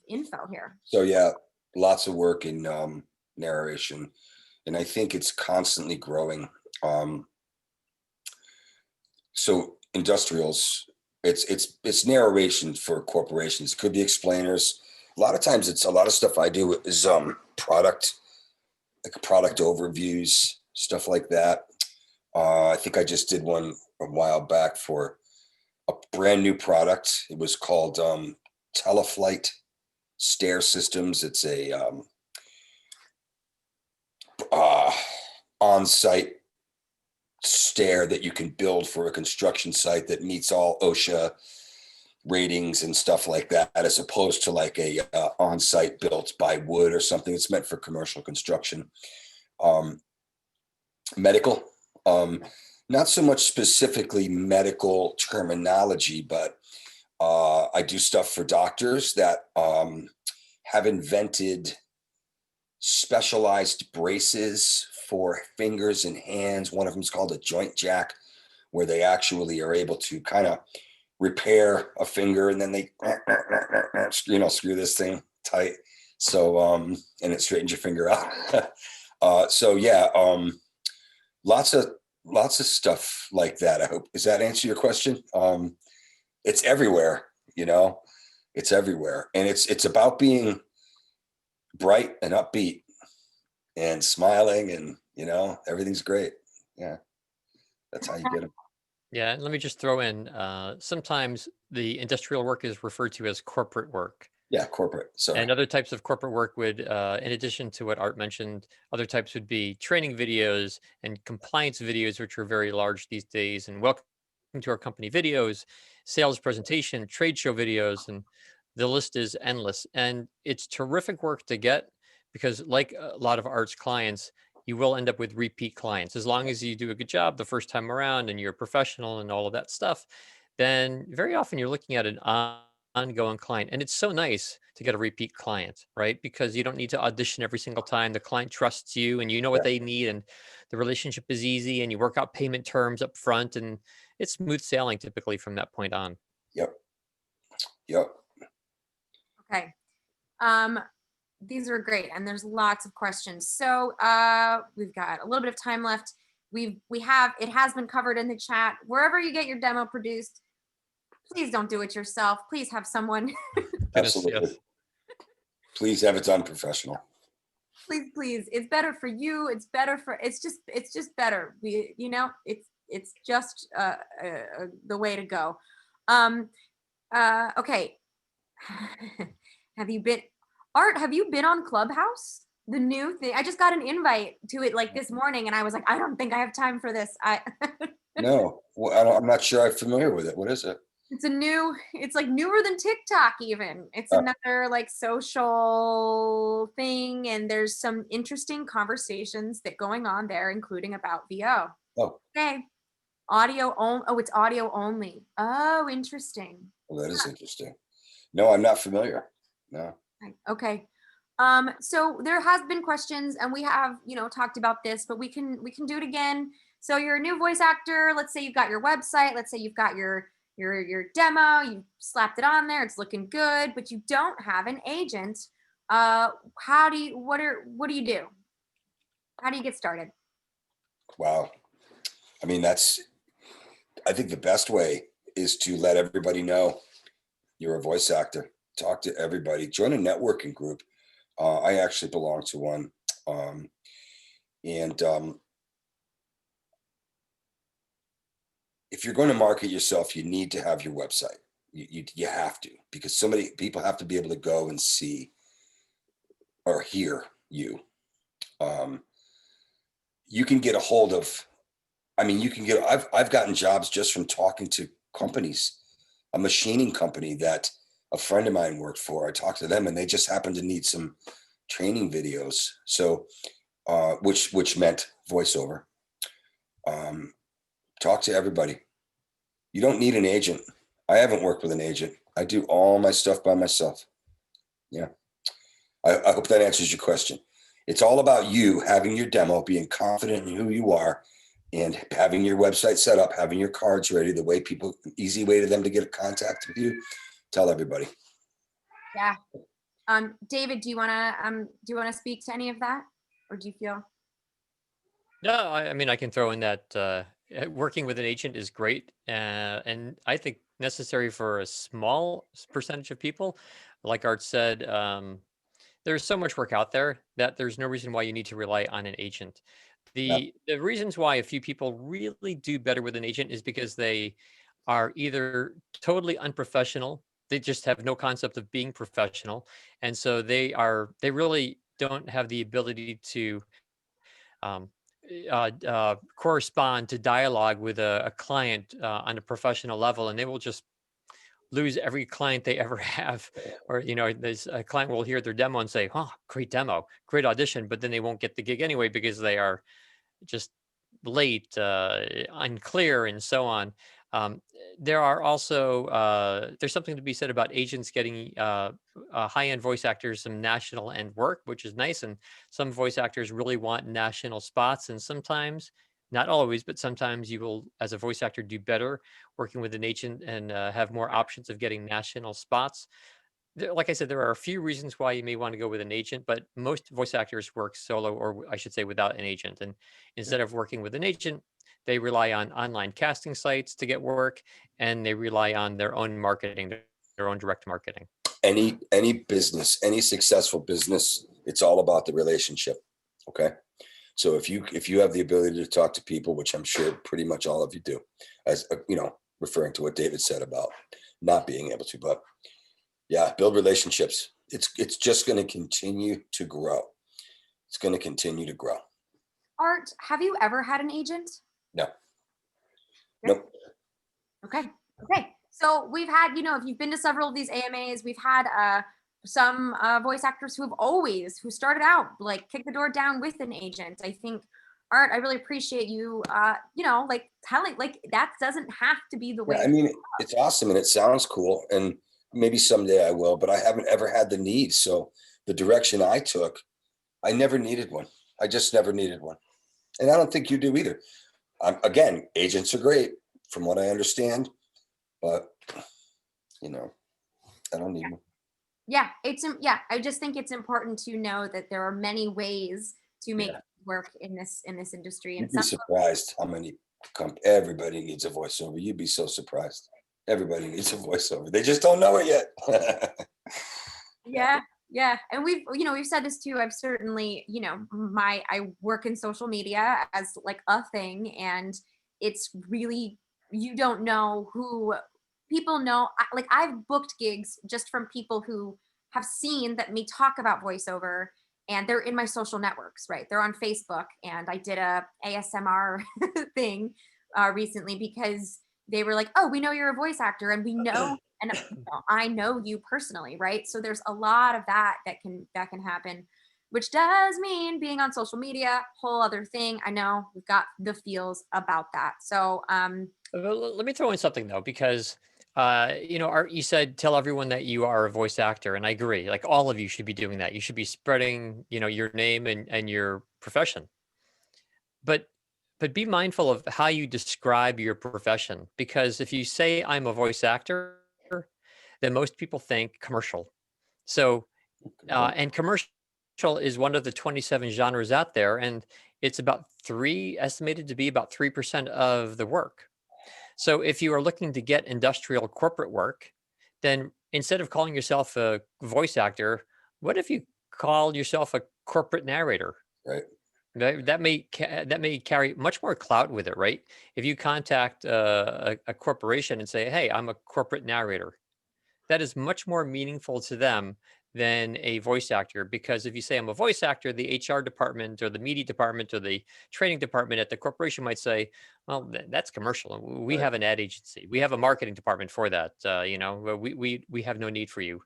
info here. So yeah, lots of work in narration, and I think it's constantly growing. So industrials, it's narration for corporations. Could be explainers. A lot of times, it's a lot of stuff I do is product, like product overviews, stuff like that. I think I just did one a while back for a brand new product. It was called Teleflight Stair Systems. It's a on-site stair that you can build for a construction site that meets all OSHA ratings and stuff like that, as opposed to like a on-site built by wood or something. It's meant for commercial construction. Medical, not so much specifically medical terminology, but I do stuff for doctors that have invented specialized braces for fingers and hands. One of them is called a joint jack, where they actually are able to kind of repair a finger and then they, screw this thing tight. So, and it straightens your finger out. So yeah, lots of stuff like that. I hope, does that answer your question? It's everywhere, it's everywhere. And it's about being bright and upbeat and smiling, and everything's great. Yeah, that's how you get them. Yeah, and let me just throw in, sometimes the industrial work is referred to as corporate work. Yeah, corporate. Sorry. And other types of corporate work would, in addition to what Art mentioned, other types would be training videos and compliance videos, which are very large these days, and welcome to our company videos, sales presentation, trade show videos, and the list is endless. And it's terrific work to get, because like a lot of Art's clients, you will end up with repeat clients. As long as you do a good job the first time around and you're a professional and all of that stuff, then very often you're looking at an ongoing client. And it's so nice to get a repeat client, right? Because you don't need to audition every single time. The client trusts you and you know what they need, and the relationship is easy, and you work out payment terms up front, and it's smooth sailing typically from that point on. Yep. Okay. These are great, and there's lots of questions. So we've got a little bit of time left. It has been covered in the chat. Wherever you get your demo produced, please don't do it yourself. Please have someone. Absolutely. Yes. Please have it done professional. Please. It's better for you. It's just better. It's just the way to go. Okay. Have you been on Clubhouse? The new thing. I just got an invite to it like this morning, and I was like, I don't think I have time for this. No, well, I'm not sure I'm familiar with it. What is it? It's like newer than TikTok even. It's another like social thing, and there's some interesting conversations that going on there, including about VO. Oh. Okay. Audio only. Oh, it's audio only. Oh, interesting. Well, that is interesting. No, I'm not familiar. No. Okay. So there has been questions, and we have, talked about this, but we can do it again. So you're a new voice actor. Let's say you've got your website. Let's say you've got your demo. You slapped it on there. It's looking good, but you don't have an agent. What do you do? How do you get started? Wow. I mean, I think the best way is to let everybody know you're a voice actor. Talk to everybody. Join a networking group. I actually belong to one. If you're going to market yourself, you need to have your website. You have to, because people have to be able to go and see or hear you. You can get a hold of, I've gotten jobs just from talking to companies, a machining company that a friend of mine worked for. I talked to them, and they just happened to need some training videos. So, which meant voiceover. Talk to everybody. You don't need an agent. I haven't worked with an agent. I do all my stuff by myself. Yeah. I hope that answers your question. It's all about you having your demo, being confident in who you are, and having your website set up, having your cards ready, the way people, easy way to them to get in contact with you, tell everybody. Yeah. David, do you want to speak to any of that, or do you feel? No, I mean, I can throw in that working with an agent is great, and I think necessary for a small percentage of people. Like Art said, there's so much work out there that there's no reason why you need to rely on an agent. Yeah. The reasons why a few people really do better with an agent is because they are either totally unprofessional, they just have no concept of being professional, and so they really don't have the ability to um, correspond to dialogue with a client on a professional level, and they will just lose every client they ever have. Or, there's a client will hear their demo and say, oh, great demo, great audition, but then they won't get the gig anyway because they are just late, unclear, and so on. There are also there's something to be said about agents getting high-end voice actors some national end work, which is nice. And some voice actors really want national spots, and sometimes, not always, but sometimes you will, as a voice actor, do better working with an agent and have more options of getting national spots. Like I said, there are a few reasons why you may want to go with an agent, but most voice actors work solo, or I should say without an agent. And instead of working with an agent, they rely on online casting sites to get work, and they rely on their own marketing, their own direct marketing. Any business, any successful business, it's all about the relationship. Okay. So if you have the ability to talk to people, which I'm sure pretty much all of you do, as referring to what David said about not being able to, but yeah, build relationships. It's just going to continue to grow. It's going to continue to grow. Art, have you ever had an agent? No. Yeah. Nope. Okay. So we've had, if you've been to several of these AMAs, we've had some voice actors who started out like kick the door down with an agent. I think, Art, I really appreciate you, telling, that doesn't have to be the way. Yeah, I mean, it's awesome and it sounds cool, and maybe someday I will, but I haven't ever had the need. So the direction I took, I never needed one. I just never needed one. And I don't think you do either. Again, agents are great from what I understand, but I don't need one. Yeah, I just think it's important to know that there are many ways to make work in this industry. And You'd be surprised how many everybody needs a voiceover. You'd be so surprised. Everybody needs a voiceover. They just don't know it yet. Yeah. And we've said this too. I've certainly, I work in social media as like a thing, and it's really, you don't know who people know. Like I've booked gigs just from people who have seen that me talk about voiceover, and they're in my social networks, right? They're on Facebook, and I did a ASMR thing recently because they were like, oh, we know you're a voice actor, and we know, and I know you personally, right? So there's a lot of that can happen, which does mean being on social media, whole other thing. I know we've got the feels about that. So let me throw in something though, because Art, you said tell everyone that you are a voice actor, and I agree. Like all of you should be doing that. You should be spreading, your name and your profession. But be mindful of how you describe your profession, because if you say I'm a voice actor, then most people think commercial. So, and commercial is one of the 27 genres out there, and it's estimated to be about 3% of the work. So if you are looking to get industrial corporate work, then instead of calling yourself a voice actor, what if you called yourself a corporate narrator? Right. That may carry much more clout with it, right? If you contact a corporation and say, "Hey, I'm a corporate narrator," that is much more meaningful to them than a voice actor. Because if you say I'm a voice actor, the HR department or the media department or the training department at the corporation might say, well, that's commercial. We have an ad agency. We have a marketing department for that. We have no need for you.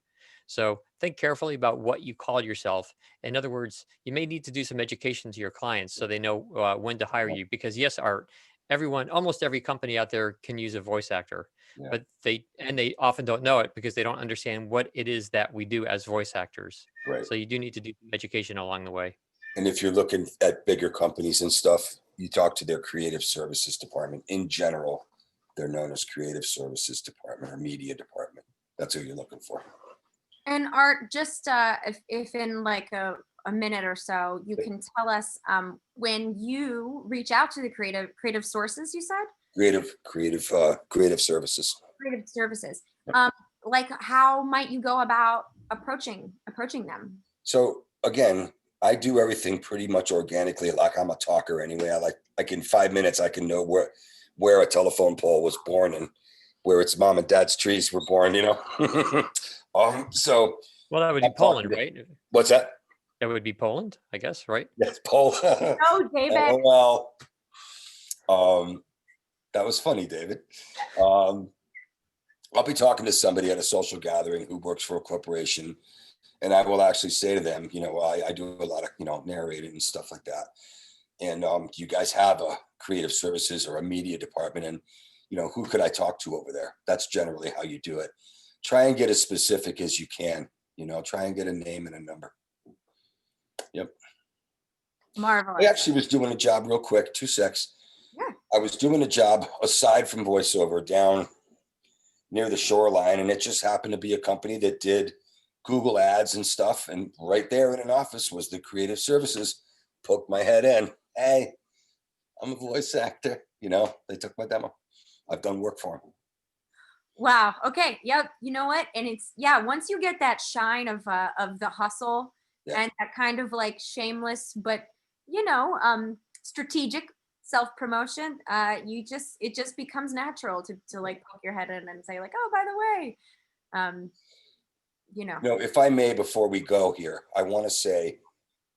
So think carefully about what you call yourself. In other words, you may need to do some education to your clients so they know when to hire you. Because yes, almost every company out there can use a voice actor. Yeah. But they often don't know it because they don't understand what it is that we do as voice actors. Right. So you do need to do education along the way. And if you're looking at bigger companies and stuff, you talk to their creative services department. In general, they're known as creative services department or media department. That's who you're looking for. And Art, just if in like a minute or so, you can tell us when you reach out to the creative sources, you said? Creative services. Creative services. Like how might you go about approaching them? So again, I do everything pretty much organically. Like I'm a talker anyway. Like in 5 minutes, I can know where a telephone pole was born and where its mom and dad's trees were born, So Well, that would be I'm talking Poland, to- right? What's that? That would be Poland, I guess, right? Yes, Paul. Oh, David. Well, that was funny, David. I'll be talking to somebody at a social gathering who works for a corporation, and I will actually say to them, I do a lot of, narrating and stuff like that. And do you guys have a creative services or a media department? And, who could I talk to over there? That's generally how you do it. Try and get as specific as you can, try and get a name and a number. Yep. Marvelous. I actually was doing a job real quick, 2 secs. Yeah. I was doing a job aside from voiceover down near the shoreline, and it just happened to be a company that did Google ads and stuff. And right there in an office was the creative services. Poked my head in. Hey, I'm a voice actor. They took my demo. I've done work for them. Wow. Okay. Yep. You know what? And it's once you get that shine of the hustle and that kind of like shameless, but strategic self-promotion, it just becomes natural to like poke your head in and say like, oh, by the way, if I may, before we go here, I want to say,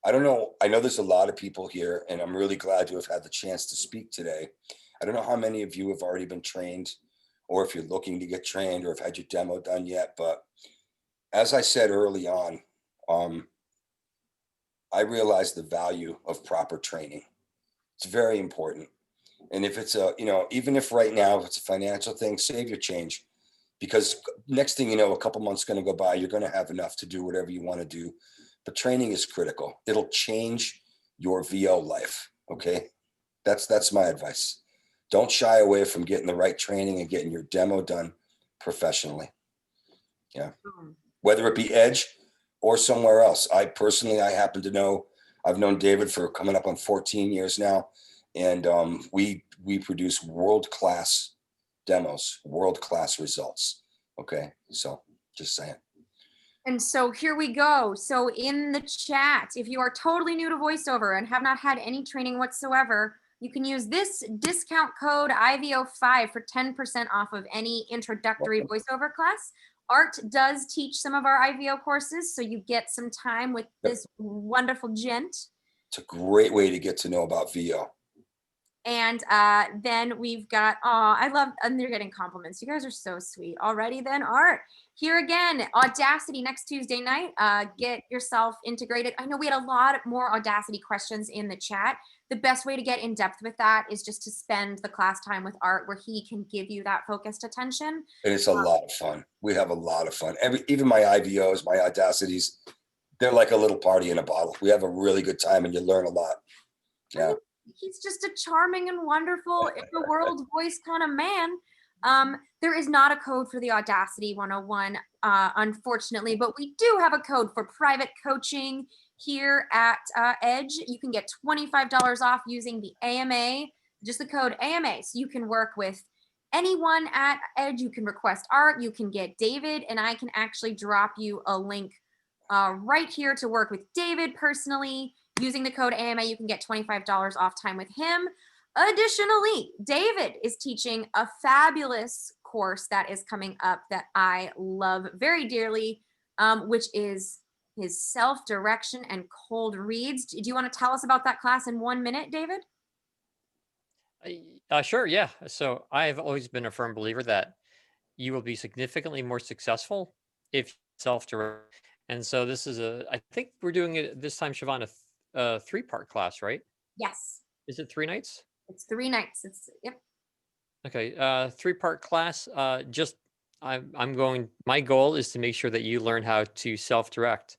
I don't know. I know there's a lot of people here, and I'm really glad to have had the chance to speak today. I don't know how many of you have already been trained, or if you're looking to get trained, or have had your demo done yet. But as I said early on, I realize the value of proper training. It's very important. And if it's even if right now, if it's a financial thing, save your change, because next thing you know, a couple months going to go by, you're going to have enough to do whatever you want to do. But training is critical. It'll change your VO life. Okay. That's my advice. Don't shy away from getting the right training and getting your demo done professionally. Yeah. Whether it be Edge or somewhere else. I happen to know, I've known David for coming up on 14 years now. And we produce world-class demos, world-class results. Okay. So just saying. And so here we go. So in the chat, if you are totally new to voiceover and have not had any training whatsoever, you can use this discount code IVO5 for 10% off of any introductory voiceover class. Art does teach some of our IVO courses, so you get some time with this wonderful gent. It's a great way to get to know about VO. And then we've got, I love, and they're getting compliments. You guys are so sweet already then. Art, here again, Audacity next Tuesday night. Get yourself integrated. I know we had a lot more Audacity questions in the chat. The best way to get in depth with that is just to spend the class time with Art, where he can give you that focused attention. And it's a lot of fun. We have a lot of fun. Even my IVOs, my Audacities, they're like a little party in a bottle. We have a really good time and you learn a lot. Yeah. He's just a charming and wonderful, in the world voice kind of man. There is not a code for the Audacity 101, unfortunately, but we do have a code for private coaching here at Edge. You can get $25 off using the AMA, just the code AMA. So you can work with anyone at Edge. You can request Art. You can get David, and I can actually drop you a link right here to work with David personally. Using the code AMA, you can get $25 off time with him. Additionally, David is teaching a fabulous course that is coming up that I love very dearly, which is his self-direction and cold reads. Do you want to tell us about that class in 1 minute, David? Sure, yeah. So I've always been a firm believer that you will be significantly more successful if you self-direct. And so this is I think we're doing it this time, Siobhan, a 3-part class, right? Yes. Is it 3 nights? It's 3 nights. Yep. Okay, 3-part class. My goal is to make sure that you learn how to self-direct,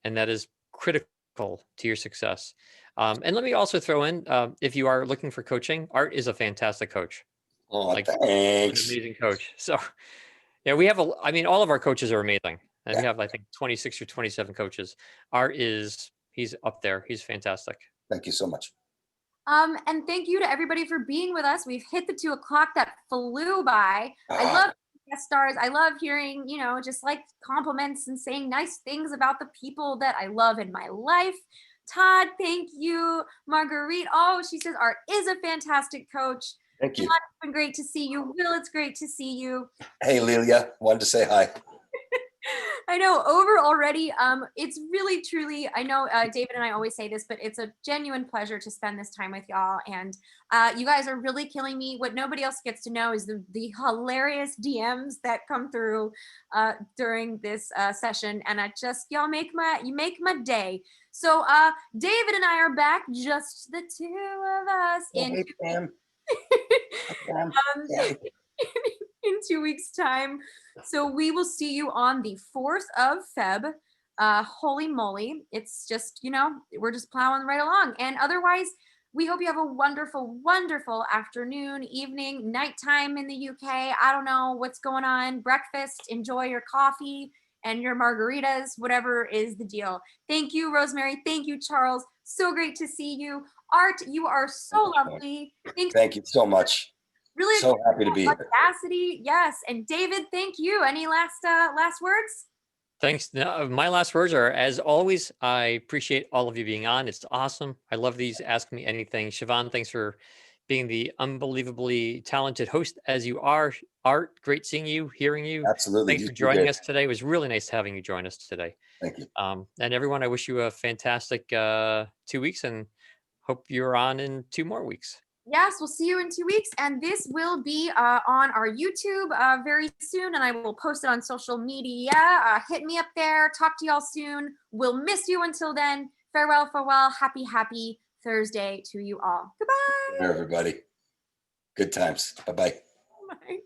and that is critical to your success. And let me also throw in, if you are looking for coaching, Art is a fantastic coach, Oh, like an thanks. amazing coach. So yeah, we have I mean, all of our coaches are amazing. And we Yeah. have, I think, 26 or 27 coaches. Art he's up there. He's fantastic. Thank you so much. And thank you to everybody for being with us. We've hit the 2 o'clock that flew by. I love guest stars. I love hearing, just like compliments and saying nice things about the people that I love in my life. Todd, thank you. Marguerite, oh, she says Art is a fantastic coach. Thank you. Todd, it's been great to see you. Will, it's great to see you. Hey, Lilia, wanted to say hi. I know, over already. It's really, truly, I know David and I always say this, but it's a genuine pleasure to spend this time with y'all. And you guys are really killing me. What nobody else gets to know is the hilarious DMs that come through during this session. And y'all make my day. So David and I are back, just the 2 of us. Hey, Pam. In 2 weeks' time. So we will see you on the 4th of Feb. Holy moly. It's just, we're just plowing right along. And otherwise, we hope you have a wonderful, wonderful afternoon, evening, nighttime in the UK. I don't know what's going on. Breakfast, enjoy your coffee and your margaritas, whatever is the deal. Thank you, Rosemary. Thank you, Charles. So great to see you. Art, you are so lovely. Thank you so much. Really so happy to be here. Audacity, yes. And David, thank you. Any last words? Thanks. No, my last words are, as always, I appreciate all of you being on. It's awesome. I love these Ask Me Anything. Siobhan, thanks for being the unbelievably talented host as you are. Art, great seeing you, hearing you. Absolutely. Thanks for joining us today. It was really nice having you join us today. Thank you. And everyone, I wish you a fantastic 2 weeks and hope you're on in 2 more weeks. Yes, we'll see you in 2 weeks. And this will be on our YouTube very soon. And I will post it on social media. Hit me up there. Talk to y'all soon. We'll miss you until then. Farewell, farewell. Happy, happy Thursday to you all. Goodbye. Everybody. Good times. Bye-bye. Bye.